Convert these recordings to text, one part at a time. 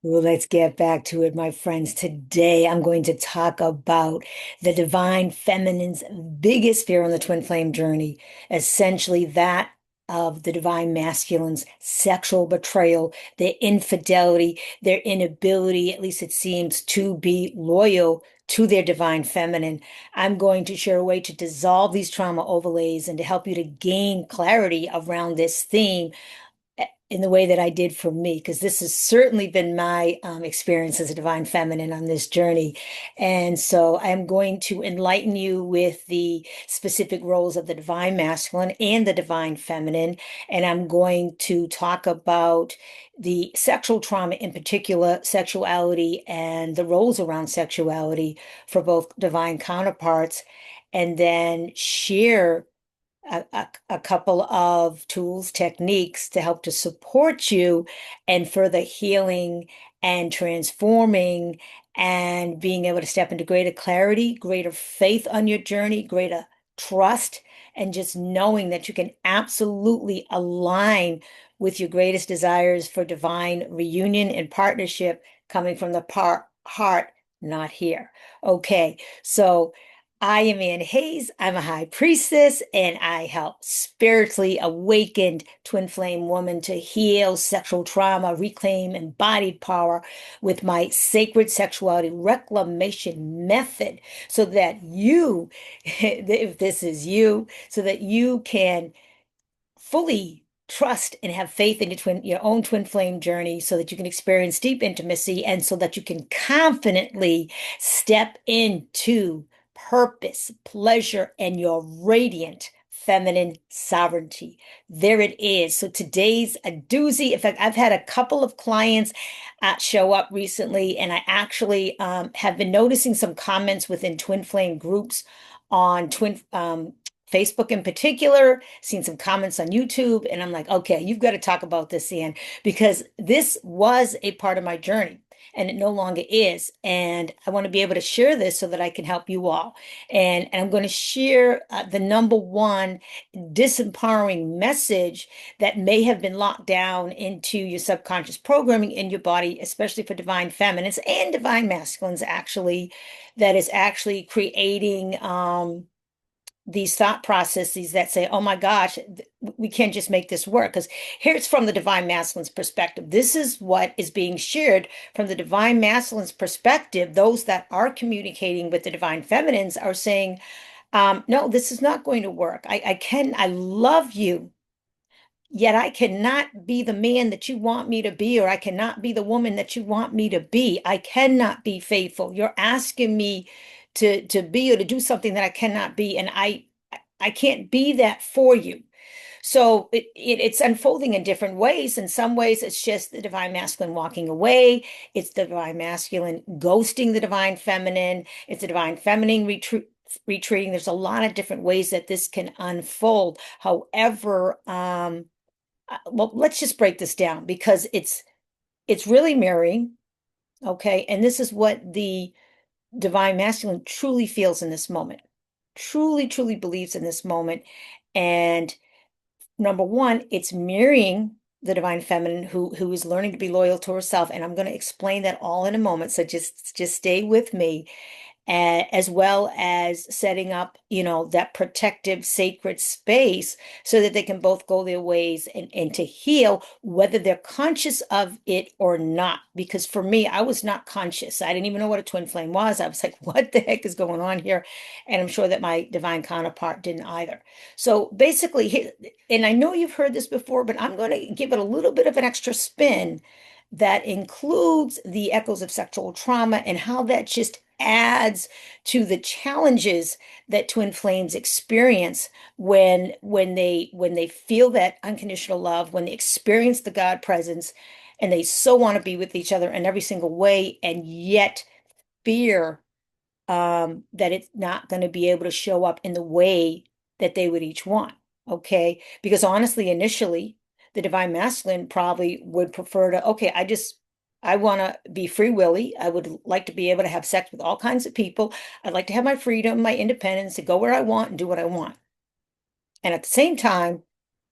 Well, let's get back to it, my friends. Today, I'm going to talk about the divine feminine's biggest fear on the twin flame journey, essentially that of the divine masculine's sexual betrayal, their infidelity, their inability, at least it seems, to be loyal to their divine feminine. I'm going to share a way to dissolve these trauma overlays and to help you to gain clarity around this theme in the way that I did for me, because this has certainly been my experience as a divine feminine on this journey. And so I'm going to enlighten you with the specific roles of the divine masculine and the divine feminine. And I'm going to talk about the sexual trauma, in particular, sexuality and the roles around sexuality for both divine counterparts, and then share a couple of tools, techniques to help to support you and further healing and transforming and being able to step into greater clarity, greater faith on your journey, greater trust, and just knowing that you can absolutely align with your greatest desires for divine reunion and partnership coming from the heart, not here. Okay, so I am Ann Hayes. I'm a high priestess, and I help spiritually awakened twin flame women to heal sexual trauma, reclaim embodied power with my sacred sexuality reclamation method so that you, if this is you, so that you can fully trust and have faith in your own twin flame journey so that you can experience deep intimacy and so that you can confidently step into purpose, pleasure, and your radiant feminine sovereignty. There it is. So today's a doozy. In fact, I've had a couple of clients show up recently, and I actually have been noticing some comments within twin flame groups on twin Facebook in particular, seen some comments on YouTube, and I'm like, okay, you've got to talk about this, Ian, because this was a part of my journey and it no longer is. And I want to be able to share this so that I can help you all. And I'm going to share the number one disempowering message that may have been locked down into your subconscious programming in your body, especially for divine feminines and divine masculines, actually, that is actually creating these thought processes that say, oh my gosh, we can't just make this work. Because here's from the divine masculine's perspective. This is what is being shared from the divine masculine's perspective. Those that are communicating with the divine feminines are saying, no, this is not going to work. I love you. Yet I cannot be the man that you want me to be, or I cannot be the woman that you want me to be. I cannot be faithful. You're asking me to be or to do something that I cannot be, and I can't be that for you. So it's unfolding in different ways. In some ways, it's just the divine masculine walking away. It's the divine masculine ghosting the divine feminine. It's the divine feminine retreating. There's a lot of different ways that this can unfold. However, well, let's just break this down because it's really mirroring, okay? And this is what the divine masculine truly feels in this moment, truly believes in this moment. And number one, it's mirroring the divine feminine who is learning to be loyal to herself. And I'm going to explain that all in a moment. So just stay with me, as well as setting up, that protective, sacred space so that they can both go their ways and to heal, whether they're conscious of it or not. Because for me, I was not conscious. I didn't even know what a twin flame was. I was like, what the heck is going on here? And I'm sure that my divine counterpart didn't either. So basically, and I know you've heard this before, but I'm going to give it a little bit of an extra spin that includes the echoes of sexual trauma and how that just adds to the challenges that twin flames experience when they feel that unconditional love, when they experience the God presence, and they so want to be with each other in every single way, and yet fear that it's not going to be able to show up in the way that they would each want. Okay. Because honestly, initially, the divine masculine probably would prefer to, okay, I want to be free willy. I would like to be able to have sex with all kinds of people. I'd like to have my freedom, my independence to go where I want and do what I want. And at the same time,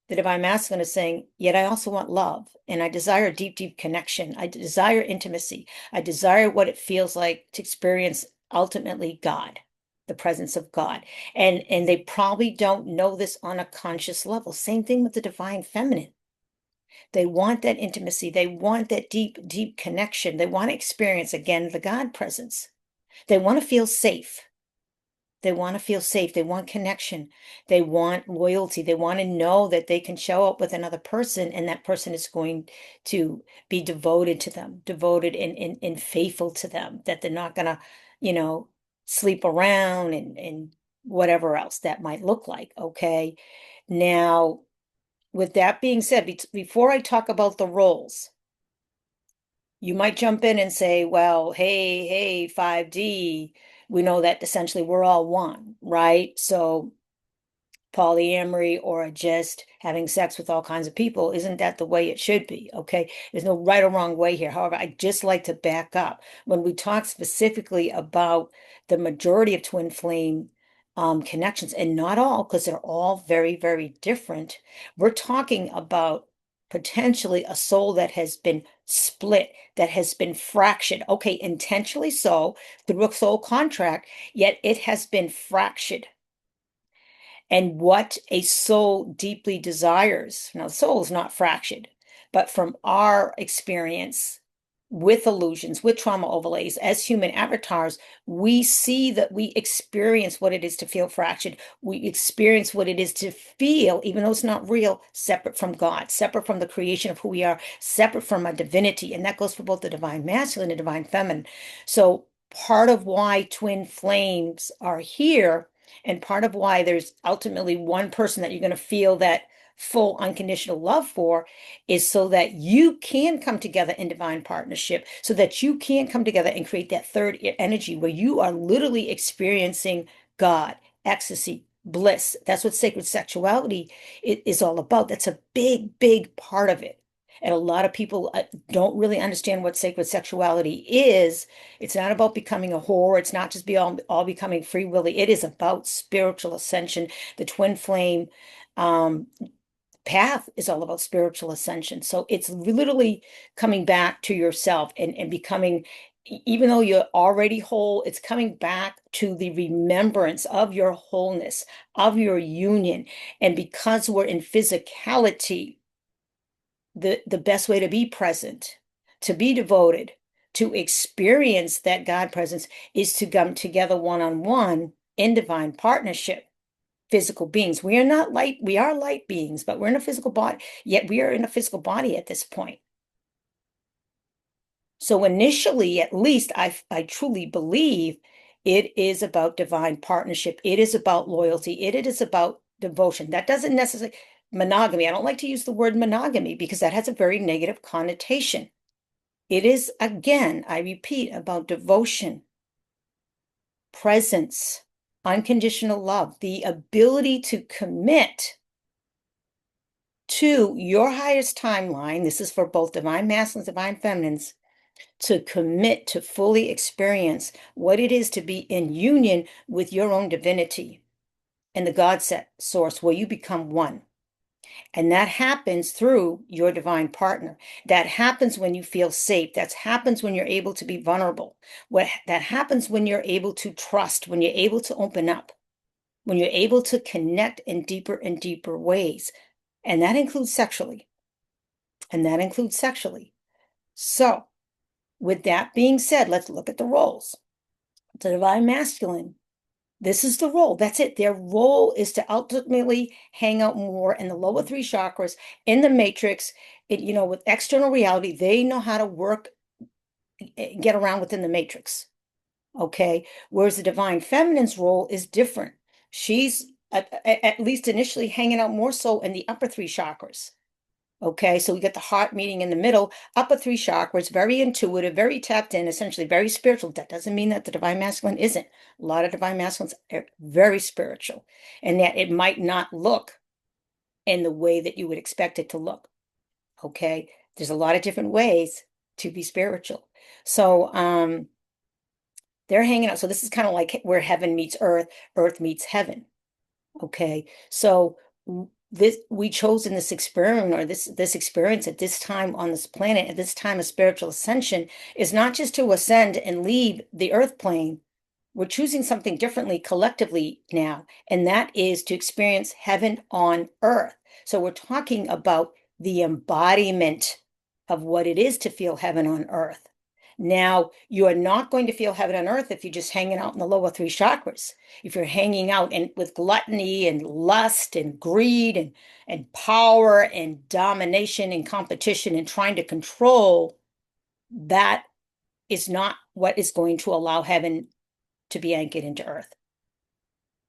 The divine masculine is saying, yet I also want love and I desire deep, deep connection. I desire intimacy. I desire what it feels like to experience ultimately God, the presence of God. And they probably don't know this on a conscious level. Same thing with the divine feminine. They want that intimacy. They want that deep, deep connection. They want to experience again the God presence. They want to feel safe. They want to feel safe. They want connection. They want loyalty. They want to know that they can show up with another person and that person is going to be devoted to them, devoted and faithful to them, that they're not going to, you know, sleep around and whatever else that might look like. Okay. Now, with that being said, before I talk about the roles, you might jump in and say, well, hey, 5D, we know that essentially we're all one, right? So polyamory or just having sex with all kinds of people, isn't that the way it should be? Okay. There's no right or wrong way here. However, I just like to back up. When we talk specifically about the majority of twin flame connections, and not all, because they're all very, very different, we're talking about potentially a soul that has been split, that has been fractured. Okay, intentionally so through a soul contract, yet it has been fractured and what a soul deeply desires. Now, the soul is not fractured, but from our experience with illusions, with trauma overlays, as human avatars, we see that we experience what it is to feel fractured. We experience what it is to feel, even though it's not real, separate from God, separate from the creation of who we are, separate from our divinity. And that goes for both the divine masculine and divine feminine. So part of why twin flames are here and part of why there's ultimately one person that you're going to feel that full unconditional love for is so that you can come together in divine partnership, so that you can come together and create that third energy where you are literally experiencing God, ecstasy, bliss. That's what sacred sexuality is all about. That's a big, big part of it. And a lot of people don't really understand what sacred sexuality is. It's not about becoming a whore. It's not just all becoming free willy. It is about spiritual ascension. The twin flame um, path is all about spiritual ascension. So it's literally coming back to yourself and becoming, even though you're already whole, it's coming back to the remembrance of your wholeness, of your union. And because we're in physicality, the best way to be present, to be devoted, to experience that God presence is to come together one-on-one in divine partnership. Physical beings. We are not light, we are light beings, but we're in a physical body, yet we are in a physical body at this point. So initially, at least, I truly believe it is about divine partnership. It is about loyalty. It is about devotion. That doesn't necessarily monogamy. I don't like to use the word monogamy because that has a very negative connotation. It is, again, I repeat, about devotion, presence, unconditional love, the ability to commit to your highest timeline. This is for both divine masculines, divine feminines, to commit to fully experience what it is to be in union with your own divinity and the God set source where you become one. And that happens through your divine partner. That happens when you feel safe. That happens when you're able to be vulnerable. That happens when you're able to trust, when you're able to open up, when you're able to connect in deeper and deeper ways. And that includes sexually. And that includes sexually. So, with that being said, let's look at the roles. The divine masculine, this is the role. That's it. Their role is to ultimately hang out more in the lower three chakras, in the matrix. With external reality, they know how to work, get around within the matrix. Okay. Whereas the divine feminine's role is different. She's at least initially hanging out more so in the upper three chakras. Okay, so we get the heart meeting in the middle, upper three chakras, very intuitive, very tapped in, essentially very spiritual. That doesn't mean that the divine masculine isn't. A lot of divine masculines are very spiritual, and that it might not look in the way that you would expect it to look. Okay, there's a lot of different ways to be spiritual. So they're hanging out. So this is kind of like where heaven meets earth, earth meets heaven. Okay, so this we chose in this experiment or this experience at this time on this planet at this time of spiritual ascension is not just to ascend and leave the earth plane. We're choosing something differently collectively now, and that is to experience heaven on earth. So we're talking about the embodiment of what it is to feel heaven on earth. Now, you are not going to feel heaven on earth if you're just hanging out in the lower three chakras. If you're hanging out with gluttony and lust and greed and power and domination and competition and trying to control, that is not what is going to allow heaven to be anchored into earth.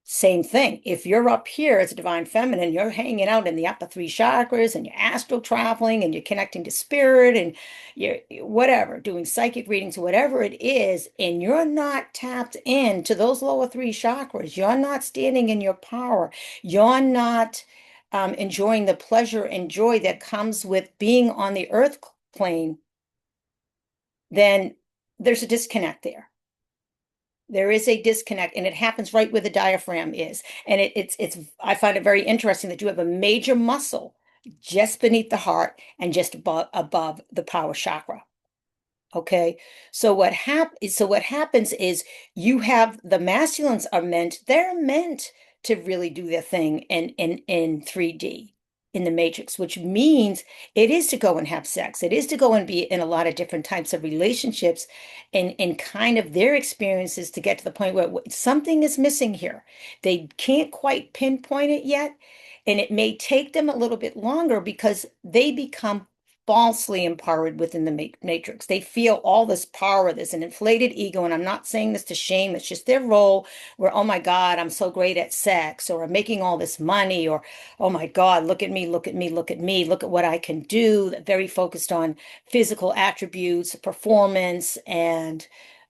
Same thing. If you're up here as a divine feminine, you're hanging out in the upper three chakras and you're astral traveling and you're connecting to spirit and you're whatever, doing psychic readings, whatever it is, and you're not tapped into those lower three chakras, you're not standing in your power, you're not enjoying the pleasure and joy that comes with being on the earth plane, then there's a disconnect there. There is a disconnect, and it happens right where the diaphragm is. And it's I find it very interesting that you have a major muscle just beneath the heart and just above the power chakra. Okay. So what happens is you have the masculines they're meant to really do their thing in 3D in the matrix, which means it is to go and have sex. It is to go and be in a lot of different types of relationships and kind of their experiences to get to the point where something is missing here. They can't quite pinpoint it yet. And it may take them a little bit longer because they become falsely empowered within the matrix. They feel all this power, there's an inflated ego, and I'm not saying this to shame, it's just their role where, oh my God, I'm so great at sex, or I'm making all this money, or oh my God, look at me, look at me, look at me, look at what I can do. Very focused on physical attributes, performance, and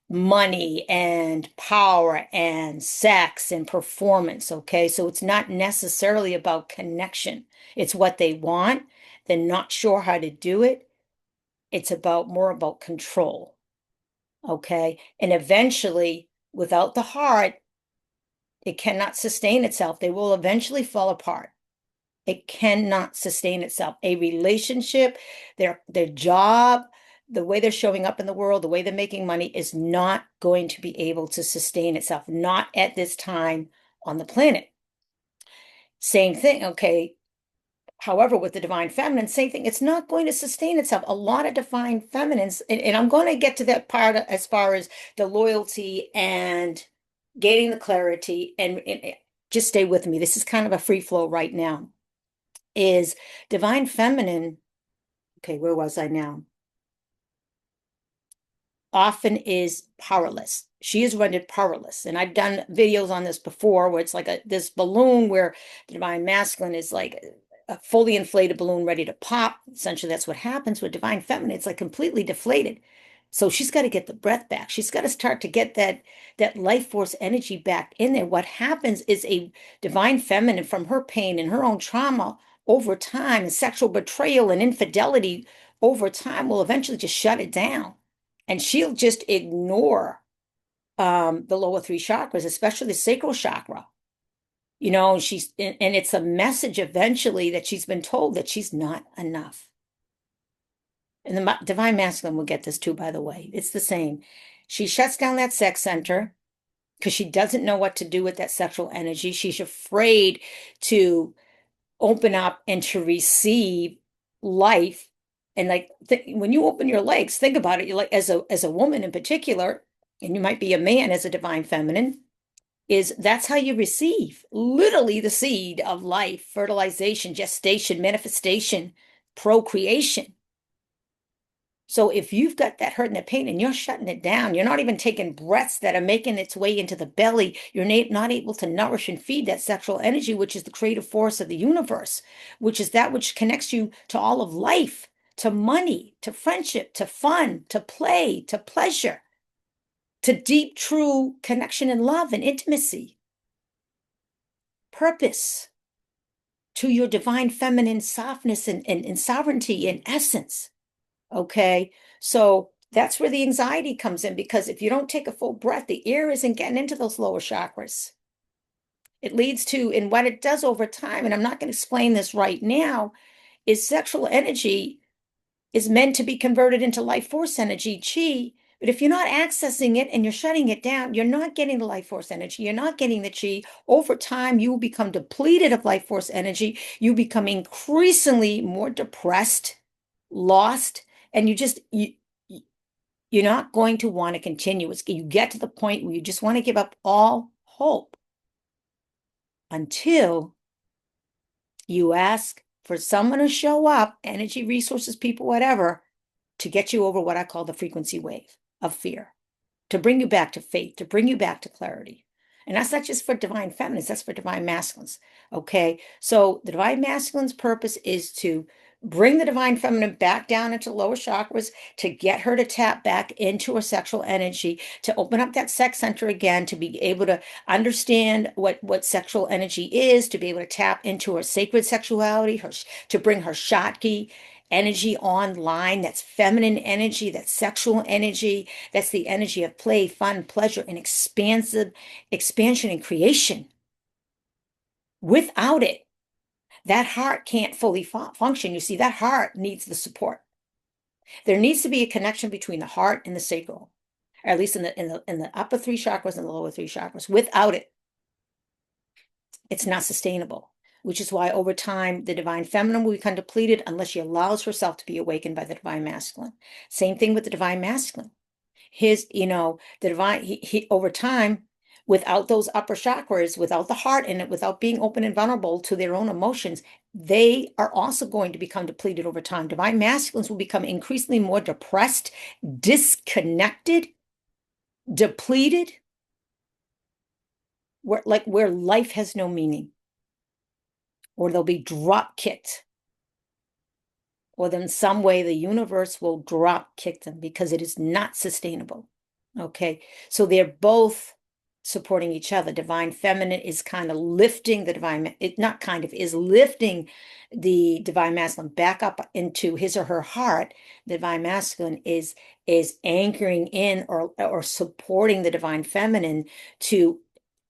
money and power and sex and performance. Okay. So it's not necessarily about connection. It's what they want. They're not sure how to do it. It's more about control. Okay. And eventually, without the heart, it cannot sustain itself. They will eventually fall apart. It cannot sustain itself. A relationship, their job, the way they're showing up in the world, the way they're making money is not going to be able to sustain itself, not at this time on the planet. Same thing, okay. However, with the divine feminine, same thing. It's not going to sustain itself. A lot of divine feminines, and I'm going to get to that part as far as the loyalty and gaining the clarity, and just stay with me. This is kind of a free flow right now. Is divine feminine, okay, where was I now? Often is powerless. She is rendered powerless. And I've done videos on this before where it's like this balloon where the divine masculine is like a fully inflated balloon ready to pop. Essentially, that's what happens with divine feminine. It's like completely deflated. So she's got to get the breath back. She's got to start to get that life force energy back in there. What happens is a divine feminine from her pain and her own trauma over time and sexual betrayal and infidelity over time will eventually just shut it down. And she'll just ignore the lower three chakras, especially the sacral chakra. And it's a message eventually that she's been told that she's not enough. And the divine masculine will get this too, by the way. It's the same. She shuts down that sex center because she doesn't know what to do with that sexual energy. She's afraid to open up and to receive life. And like when you open your legs, think about it. You're like as a woman in particular, and you might be a man as a divine feminine, is that's how you receive literally the seed of life, fertilization, gestation, manifestation, procreation. So if you've got that hurt and that pain and you're shutting it down, you're not even taking breaths that are making its way into the belly, you're not able to nourish and feed that sexual energy, which is the creative force of the universe, which is that which connects you to all of life, to money, to friendship, to fun, to play, to pleasure, to deep, true connection and love and intimacy, purpose, to your divine feminine softness and sovereignty and essence. Okay. So that's where the anxiety comes in because if you don't take a full breath, the air isn't getting into those lower chakras. It leads to, and what it does over time, and I'm not going to explain this right now, is sexual energy is meant to be converted into life force energy, chi. But if you're not accessing it and you're shutting it down, you're not getting the life force energy. You're not getting the chi. Over time, you will become depleted of life force energy. You become increasingly more depressed, lost, and you're not going to want to continue. You get to the point where you just want to give up all hope until you ask for someone to show up, energy, resources, people, whatever, to get you over what I call the frequency wave of fear, to bring you back to faith, to bring you back to clarity. And that's not just for divine feminines, that's for divine masculines. Okay. So the divine masculine's purpose is to bring the divine feminine back down into lower chakras, to get her to tap back into her sexual energy, to open up that sex center again, to be able to understand what sexual energy is, to be able to tap into her sacred sexuality, to bring her Shakti energy online. That's feminine energy, that's sexual energy, that's the energy of play, fun, pleasure, and expansion and creation. Without it, that heart can't fully function. You see, that heart needs the support. There needs to be a connection between the heart and the sacral, or at least in the upper three chakras and the lower three chakras. Without it, it's not sustainable. Which is why over time the divine feminine will become depleted unless she allows herself to be awakened by the divine masculine. Same thing with the divine masculine. The divine, he over time, without those upper chakras, without the heart in it, without being open and vulnerable to their own emotions, they are also going to become depleted over time. Divine masculines will become increasingly more depressed, disconnected, depleted, where life has no meaning, or they'll be drop kicked, or in some way the universe will drop kick them because it is not sustainable. Okay, so they're both supporting each other. Divine feminine is kind of lifting the divine, it not kind of, is lifting the divine masculine back up into his or her heart. The divine masculine is anchoring in or supporting the divine feminine to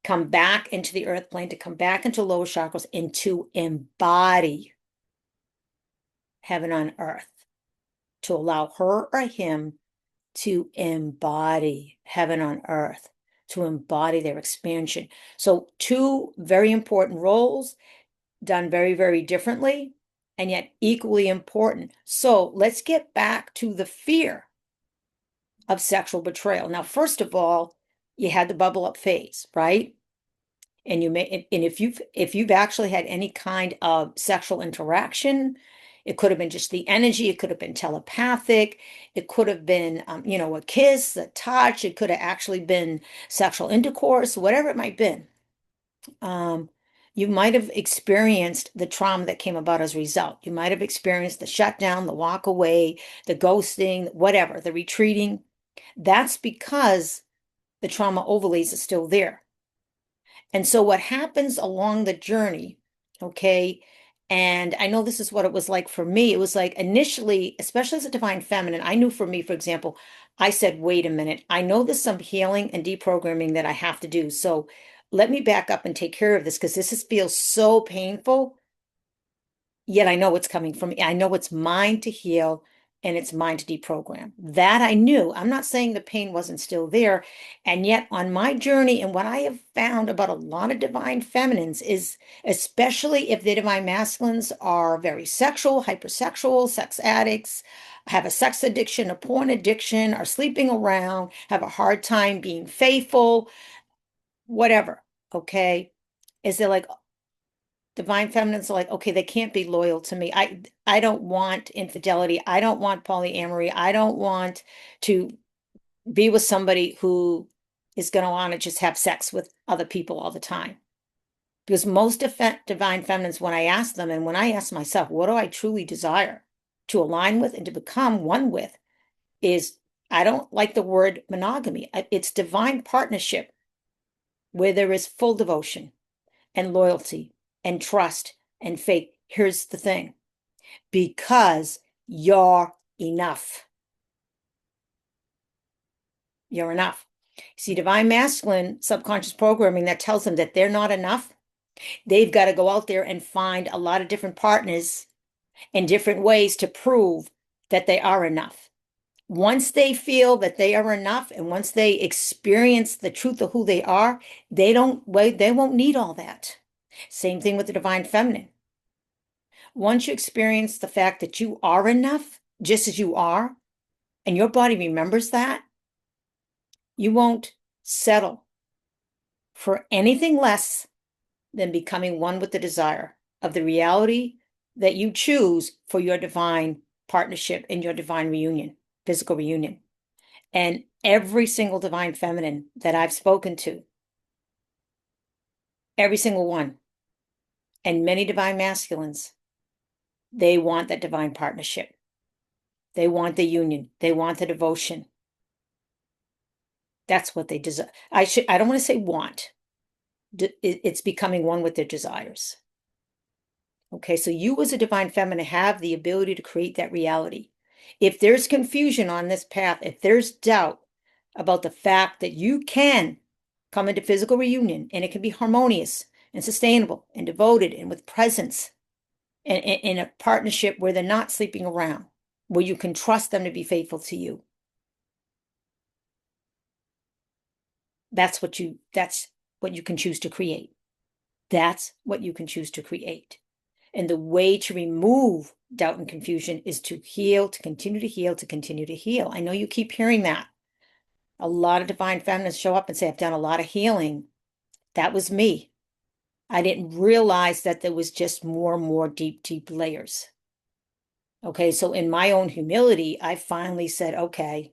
come back into the earth plane, to come back into lower chakras, and to embody heaven on earth, to allow her or him to embody heaven on earth, to embody their expansion. So two very important roles done very, very differently, and yet equally important. So let's get back to the fear of sexual betrayal. Now, first of all, you had the bubble up phase, right? And if you've actually had any kind of sexual interaction, it could have been just the energy, it could have been telepathic, it could have been a kiss, a touch, it could have actually been sexual intercourse, whatever it might have been. You might have experienced the trauma that came about as a result. You might have experienced the shutdown, the walk away, the ghosting, whatever, the retreating. That's because the trauma overlays are still there. And so what happens along the journey, okay, and I know this is what it was like for me. It was like initially, especially as a divine feminine, I knew for me, for example, I said, wait a minute, I know there's some healing and deprogramming that I have to do. So let me back up and take care of this because feels so painful. Yet I know it's coming from me. I know it's mine to heal and it's mine to deprogram. That I knew. I'm not saying the pain wasn't still there. And yet on my journey, and what I have found about a lot of divine feminines is, especially if the divine masculines are very sexual, hypersexual, sex addicts, have a sex addiction, a porn addiction, are sleeping around, have a hard time being faithful, whatever, okay, is they're like, divine feminines are like, okay, they can't be loyal to me. I don't want infidelity. I don't want polyamory. I don't want to be with somebody who is going to want to just have sex with other people all the time. Because most divine feminines, when I ask them and when I ask myself, what do I truly desire to align with and to become one with, is I don't like the word monogamy. It's divine partnership where there is full devotion and loyalty and trust and faith. Here's the thing, because you're enough. You're enough. See, divine masculine subconscious programming that tells them that they're not enough They've got to go out there and find a lot of different partners in different ways to prove that they are enough. Once they feel that they are enough and once they experience the truth of who they are, they won't need all that. Same thing with the divine feminine. Once you experience the fact that you are enough, just as you are, and your body remembers that, you won't settle for anything less than becoming one with the desire of the reality that you choose for your divine partnership and your divine reunion, physical reunion. And every single divine feminine that I've spoken to, every single one, and many divine masculines, they want that divine partnership. They want the union. They want the devotion. That's what they desire. I don't want to say want. It's becoming one with their desires. Okay, so you as a divine feminine have the ability to create that reality. If there's confusion on this path, if there's doubt about the fact that you can come into physical reunion and it can be harmonious and sustainable and devoted and with presence and in a partnership where they're not sleeping around, where you can trust them to be faithful to you. That's what you can choose to create. That's what you can choose to create. And the way to remove doubt and confusion is to heal, to continue to heal, to continue to heal. I know you keep hearing that. A lot of divine feminists show up and say, I've done a lot of healing. That was me. I didn't realize that there was just more and more deep, deep layers. Okay, so in my own humility, I finally said, okay,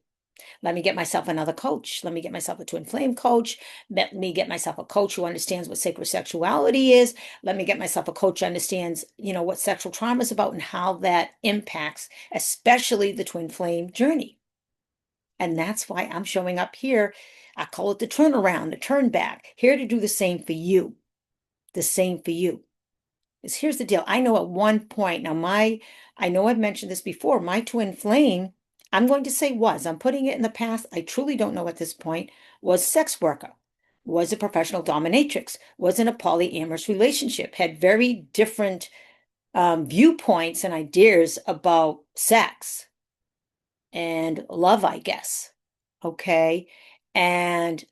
let me get myself another coach. Let me get myself a twin flame coach. Let me get myself a coach who understands what sacred sexuality is. Let me get myself a coach who understands, what sexual trauma is about and how that impacts, especially the twin flame journey. And that's why I'm showing up here. I call it the turnaround, the turn back, here to do the same for you. The same for you. Because here's the deal. I know at one point, I know I've mentioned this before, my twin flame, I'm going to say I'm putting it in the past. I truly don't know at this point, was a sex worker, was a professional dominatrix, was in a polyamorous relationship, had very different viewpoints and ideas about sex and love, I guess. Okay. And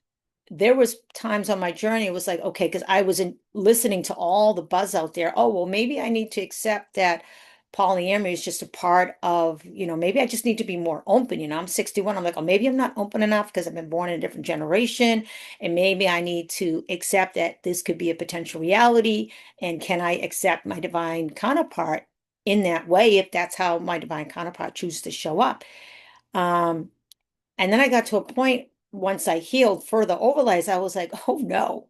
there was times on my journey, it was like, okay, because I was listening to all the buzz out there. Oh, well, maybe I need to accept that polyamory is just a part of, maybe I just need to be more open. I'm 61. I'm like, oh, maybe I'm not open enough because I've been born in a different generation. And maybe I need to accept that this could be a potential reality. And can I accept my divine counterpart in that way if that's how my divine counterpart chooses to show up? Um, and then I got to a point once I healed further overlays, I was like, oh no,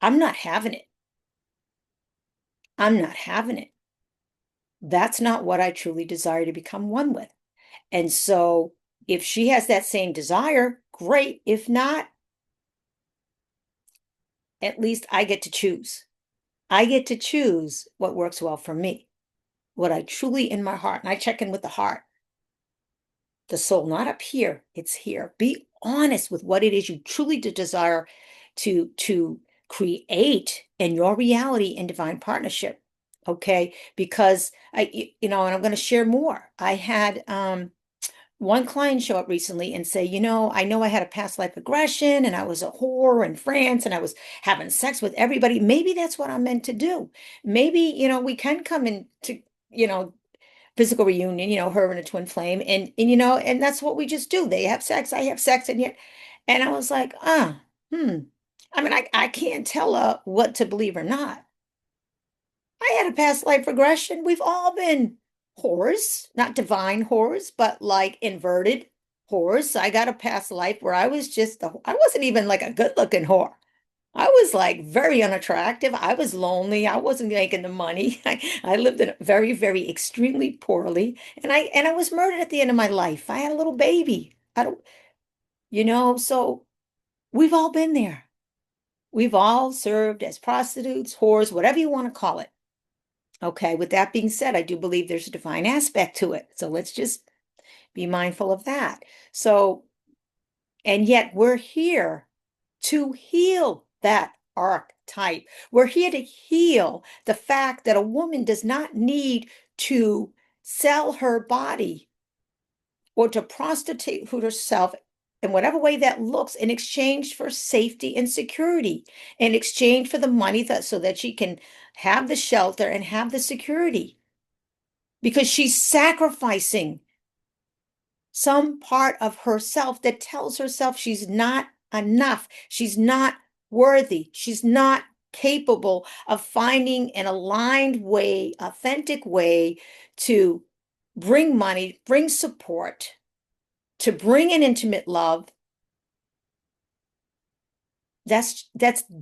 I'm not having it. I'm not having it. That's not what I truly desire to become one with. And so if she has that same desire, great. If not, at least I get to choose. I get to choose what works well for me, what I truly in my heart, and I check in with the heart, the soul, not up here, it's here. Be honest with what it is you truly desire to create in your reality in divine partnership. Okay, because and I'm going to share more. I had one client show up recently and say, I know I had a past life regression and I was a whore in France and I was having sex with everybody. Maybe that's what I'm meant to do. Maybe, we can come into, physical reunion, her and a twin flame. And that's what we just do. They have sex, I have sex, and I was like, I mean, I can't tell her what to believe or not. I had a past life regression. We've all been whores, not divine whores, but like inverted whores. I got a past life where I was I wasn't even like a good looking whore. I was like very unattractive. I was lonely. I wasn't making the money. I lived in very, very extremely poorly. And I was murdered at the end of my life. I had a little baby. I don't, so we've all been there. We've all served as prostitutes, whores, whatever you want to call it. Okay, with that being said, I do believe there's a divine aspect to it. So let's just be mindful of that. And yet we're here to heal that arc type. We're here to heal the fact that a woman does not need to sell her body or to prostitute herself in whatever way that looks in exchange for safety and security, in exchange for the money so that she can have the shelter and have the security, because she's sacrificing some part of herself that tells herself she's not enough, she's not worthy, she's not capable of finding an aligned way, authentic way to bring money, bring support, to bring an intimate love. That's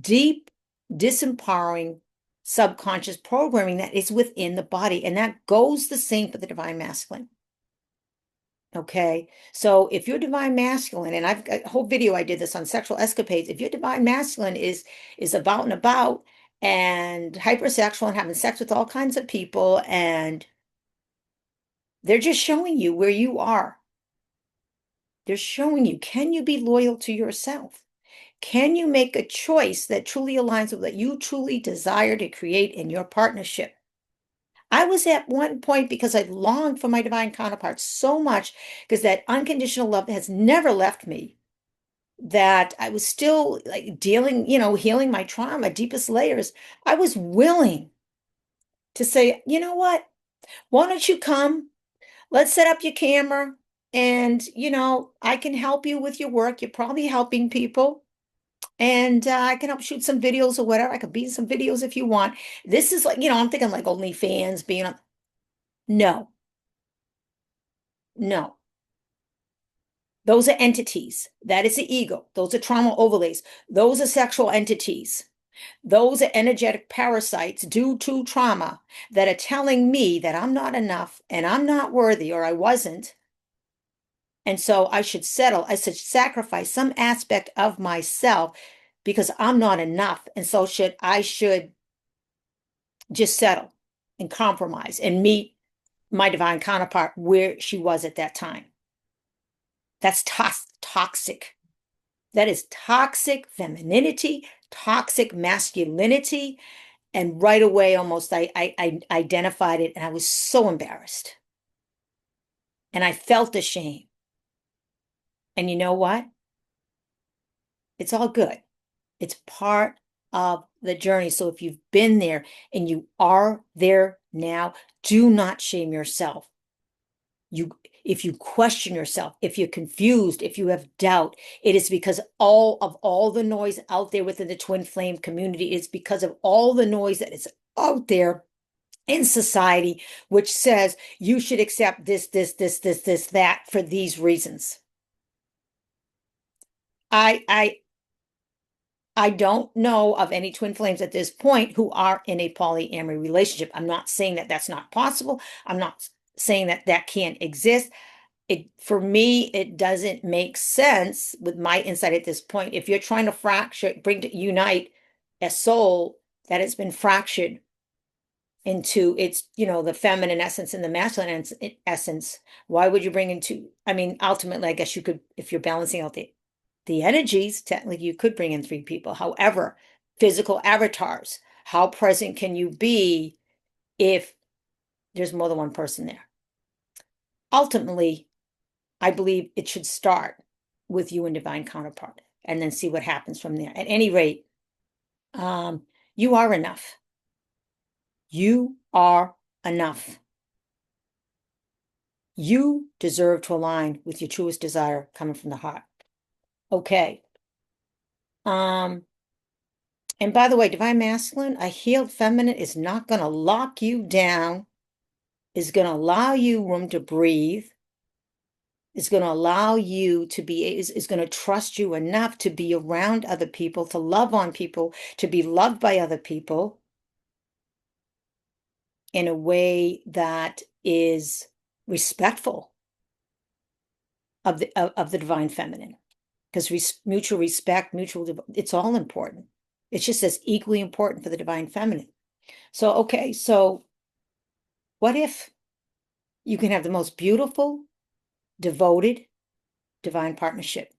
deep, disempowering subconscious programming that is within the body. And that goes the same for the divine masculine. Okay, so if your divine masculine, and I've got a whole video I did this on sexual escapades, if your divine masculine is about and about and hypersexual and having sex with all kinds of people, and they're just showing you where you are. They're showing you, can you be loyal to yourself? Can you make a choice that truly aligns with what you truly desire to create in your partnership? I was at one point, because I longed for my divine counterparts so much, because that unconditional love has never left me, that I was still like dealing, healing my trauma, deepest layers. I was willing to say, you know what? Why don't you come? Let's set up your camera, and, I can help you with your work. You're probably helping people. And I can help shoot some videos or whatever. I could be in some videos if you want. This is like, I'm thinking like OnlyFans being on. No, no. Those are entities. That is the ego. Those are trauma overlays. Those are sexual entities. Those are energetic parasites due to trauma that are telling me that I'm not enough and I'm not worthy, or I wasn't. And so I should settle. I should sacrifice some aspect of myself because I'm not enough. And so I should just settle and compromise and meet my divine counterpart where she was at that time. That's toxic. That is toxic femininity, toxic masculinity. And right away, almost, I identified it, and I was so embarrassed. And I felt ashamed. And you know what? It's all good. It's part of the journey. So if you've been there and you are there now, do not shame yourself. If you question yourself, if you're confused, if you have doubt, it is because all the noise out there within the twin flame community. It's because of all the noise that is out there in society, which says you should accept this, that for these reasons. I don't know of any twin flames at this point who are in a polyamory relationship. I'm not saying that that's not possible. I'm not saying that that can't exist. For me, it doesn't make sense with my insight at this point. If you're trying to unite a soul that has been fractured into its, the feminine essence and the masculine essence, why would you bring into, ultimately, I guess you could, if you're balancing out the energies, technically you could bring in three people. However, physical avatars, how present can you be if there's more than one person there? Ultimately, I believe it should start with you and divine counterpart, and then see what happens from there. At any rate, you are enough. You are enough. You deserve to align with your truest desire coming from the heart. Okay. And by the way, divine masculine, a healed feminine is not going to lock you down, is going to allow you room to breathe, is going to allow you to be, is going to trust you enough to be around other people, to love on people, to be loved by other people in a way that is respectful of the divine feminine. Because mutual respect, it's all important. It's just as equally important for the divine feminine. So, okay, so what if you can have the most beautiful, devoted, divine partnership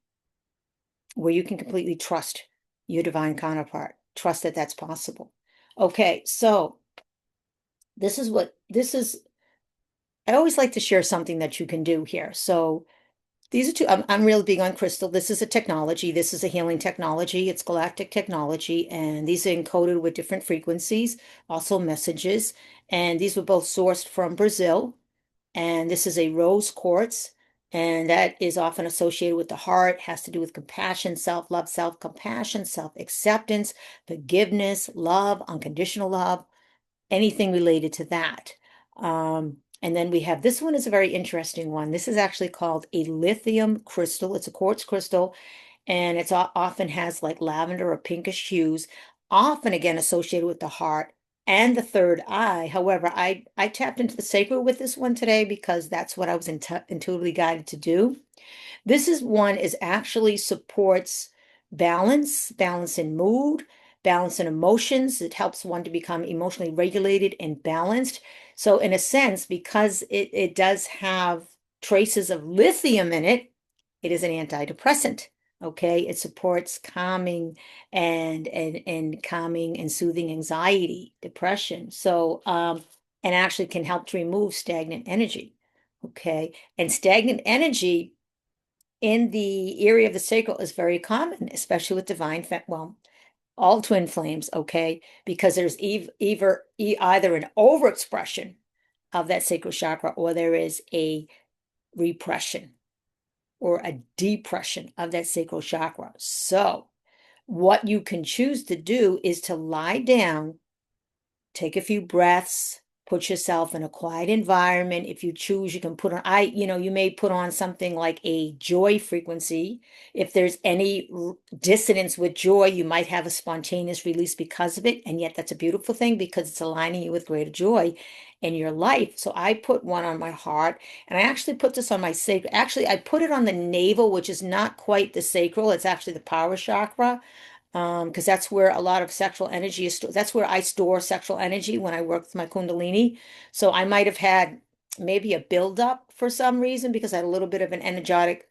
where you can completely trust your divine counterpart? trust that that's possible. Okay, so this is, I always like to share something that you can do here. So these are two, I'm really big on crystal. This is a technology. This is a healing technology. It's galactic technology, and these are encoded with different frequencies, also messages. And these were both sourced from Brazil. And this is a rose quartz, and that is often associated with the heart, has to do with compassion, self-love, self-compassion, self-acceptance, forgiveness, love, unconditional love, anything related to that. And then we have this one is a very interesting one. This is actually called a lithium crystal. It's a quartz crystal, and it's often has like lavender or pinkish hues, often again associated with the heart and the third eye. However, I tapped into the sacred with this one today because that's what I was intuitively guided to do. This is one is actually supports balance, balance in mood, balance in emotions. It helps one to become emotionally regulated and balanced. So in a sense, because it does have traces of lithium in it, it is an antidepressant. Okay, it supports calming and calming and soothing anxiety, depression. So and actually can help to remove stagnant energy. Okay, and stagnant energy in the area of the sacral is very common, especially with divine, well, all twin flames, okay, because there's either an overexpression of that sacral chakra or there is a repression or a depression of that sacral chakra. So, what you can choose to do is to lie down, take a few breaths, put yourself in a quiet environment. If you choose, you can put on, you may put on something like a joy frequency. If there's any dissonance with joy, you might have a spontaneous release because of it. And yet that's a beautiful thing because it's aligning you with greater joy in your life. So I put one on my heart, and I actually put this on my sacral. Actually, I put it on the navel, which is not quite the sacral. It's actually the power chakra, because that's where a lot of sexual energy is stored. That's where I store sexual energy when I work with my Kundalini. So I might have had maybe a buildup for some reason because I had a little bit of an energetic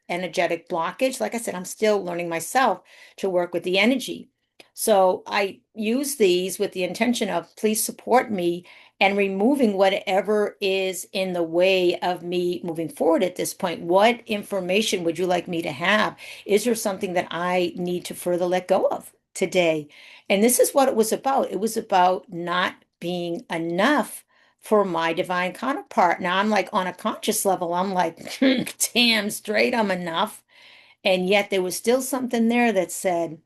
blockage. Like I said, I'm still learning myself to work with the energy. So I use these with the intention of please support me and removing whatever is in the way of me moving forward at this point. What information would you like me to have? Is there something that I need to further let go of today? And this is what it was about. It was about not being enough for my divine counterpart. Now I'm like on a conscious level, I'm like, damn straight, I'm enough. And yet there was still something there that said,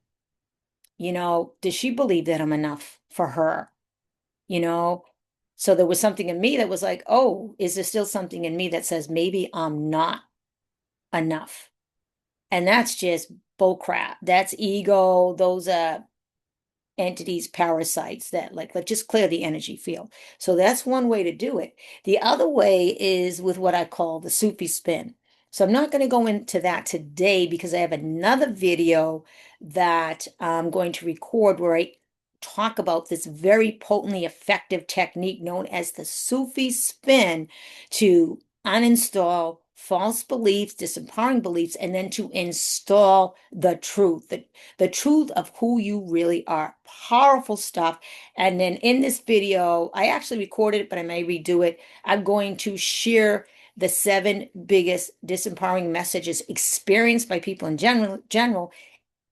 does she believe that I'm enough for her? You know? So there was something in me that was like, oh, is there still something in me that says maybe I'm not enough? And that's just bull crap. That's ego. Those are entities, parasites that like just clear the energy field. So that's one way to do it. The other way is with what I call the Sufi Spin. So I'm not going to go into that today because I have another video that I'm going to record where I talk about this very potently effective technique known as the Sufi Spin to uninstall false beliefs, disempowering beliefs, and then to install the truth, the truth of who you really are. Powerful stuff. And then in this video, I actually recorded it, but I may redo it. I'm going to share the 7 biggest disempowering messages experienced by people in general,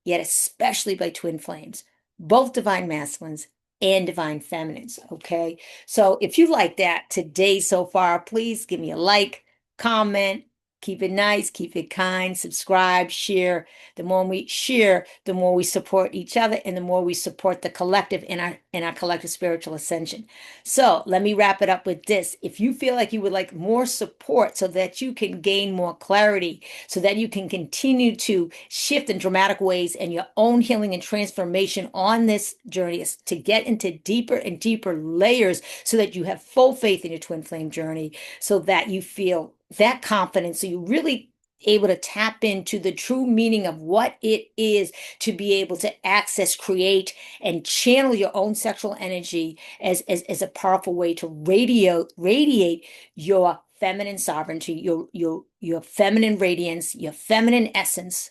yet especially by twin flames, both divine masculines and divine feminines. Okay. So if you like that today so far, please give me a like, comment, keep it nice, keep it kind, subscribe, share. The more we share, the more we support each other and the more we support the collective in our collective spiritual ascension. So let me wrap it up with this. If you feel like you would like more support so that you can gain more clarity, so that you can continue to shift in dramatic ways and your own healing and transformation on this journey is to get into deeper and deeper layers so that you have full faith in your twin flame journey, so that you feel that confidence, so you really able to tap into the true meaning of what it is to be able to access, create, and channel your own sexual energy as a powerful way to radiate your feminine sovereignty, your feminine radiance, your feminine essence,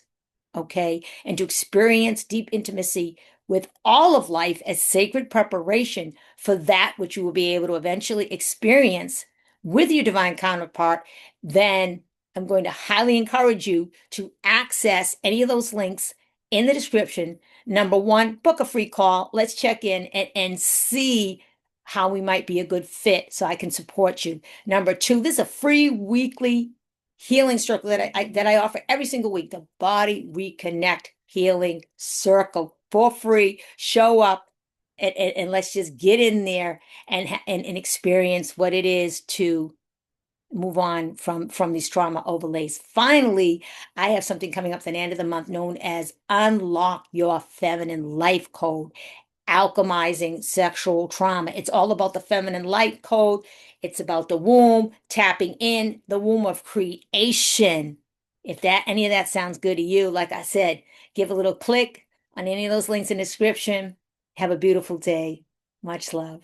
okay, and to experience deep intimacy with all of life as sacred preparation for that which you will be able to eventually experience with your divine counterpart, then I'm going to highly encourage you to access any of those links in the description. Number one, book a free call. Let's check in and see how we might be a good fit so I can support you. Number two, there's a free weekly healing circle that I offer every single week, the Body Reconnect Healing Circle, for free. Show up and let's just get in there and experience what it is to move on from these trauma overlays. Finally, I have something coming up at the end of the month known as Unlock Your Feminine Life Code. Alchemizing sexual trauma. It's all about the feminine light code. It's about the womb, tapping in the womb of creation. If that any of that sounds good to you, like I said, give a little click on any of those links in the description. Have a beautiful day. Much love.